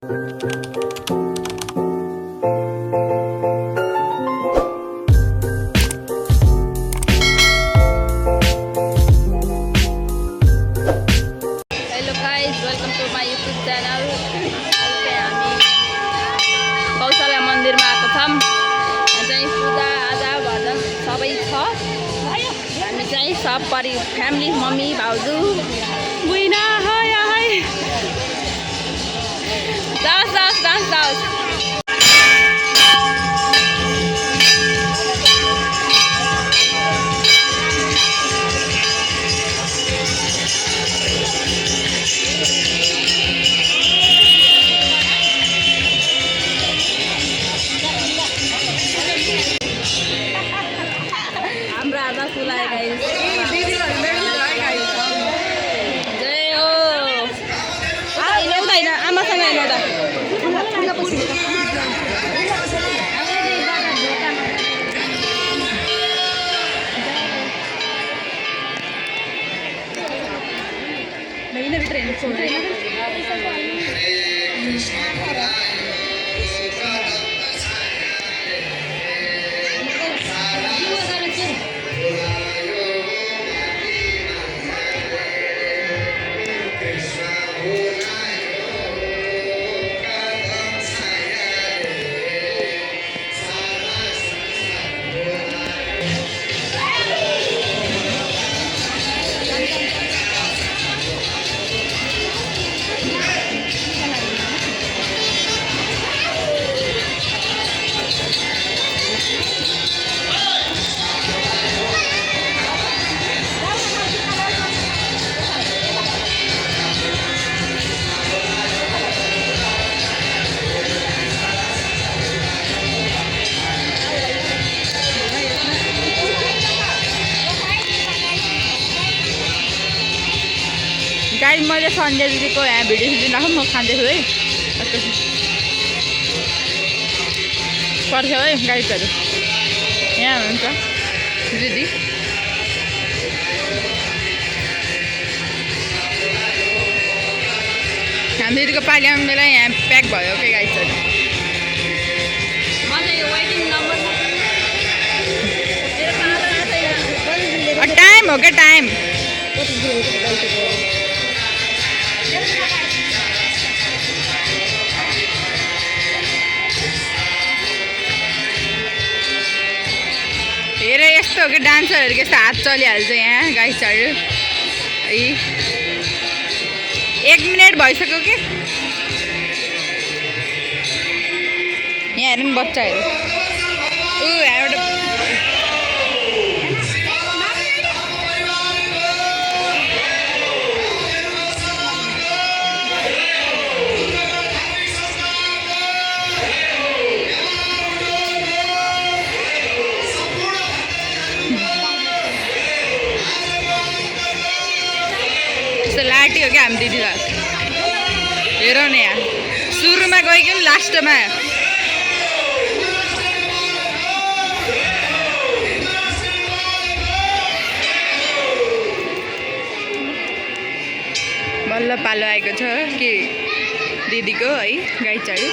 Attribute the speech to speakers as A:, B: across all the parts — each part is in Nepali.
A: guys, welcome to my YouTube channel. हामी कौशल्या मन्दिरमा आएको छौं। यहाँ चाहिँ पूजा आजा भजन सबै छ। हामी चाहिँ सब फ्यामिली मम्मी भाउजू बुइना हाय हाय जाओस् जाओस् जाओस् जाओस्। गाइस मैले सन्ध्या दिदीको यहाँ भिडियो खिचिदिनु म खाँदैछु है। पर्छ है गाइसहरू यहाँ हुनुहुन्छ दिदी। हामी दिदीको पाली आउनु बेला यहाँ प्याक भयो के गाइसहरू। टाइम हो क्या टाइम। हेर यस्तो हो कि डान्सरहरूको यस्तो हात चलिहाल्छ यहाँ गाइसहरू। 1 मिनट भइसक्यो कि यहाँ हेर्नु बच्चाहरू यहाँबाट लाटी हो क्या हामी दिदीलाई। हेरौँ न यहाँ सुरुमा गइकन लास्टमा बल्ल पालो आएको छ कि दिदीको है गाइचाहरू।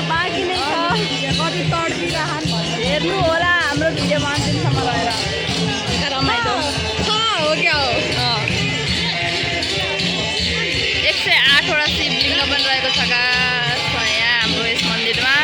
A: बाँकी नै छ कति तड्किरहन् हेर्नु होला हाम्रो भिडियोमा अन्तिमसम्म रहेर रमाइलो हो क्या हो। 108 वटा शिवलिङ्ग पनि रहेको छ यहाँ हाम्रो यस मन्दिरमा।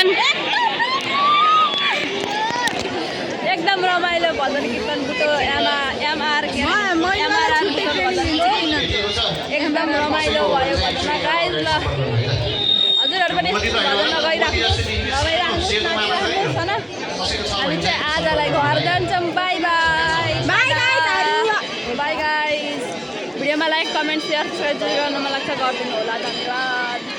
A: कीर्तन एकदम रमाइलो भजन कीर्तन बुटो एमआर एकदम रमाइलो भयो भजनमा गाइज ल हजुरहरू पनि भजन लगाइराख्नुहोस् न हामी चाहिँ आजलाई घर जान्छौँ बाई बाई बाई गाइज भिडियोमा लाइक कमेन्ट सेयर सब्सक्राइब गर्नु मन लाग्छ गरिदिनु होला धन्यवाद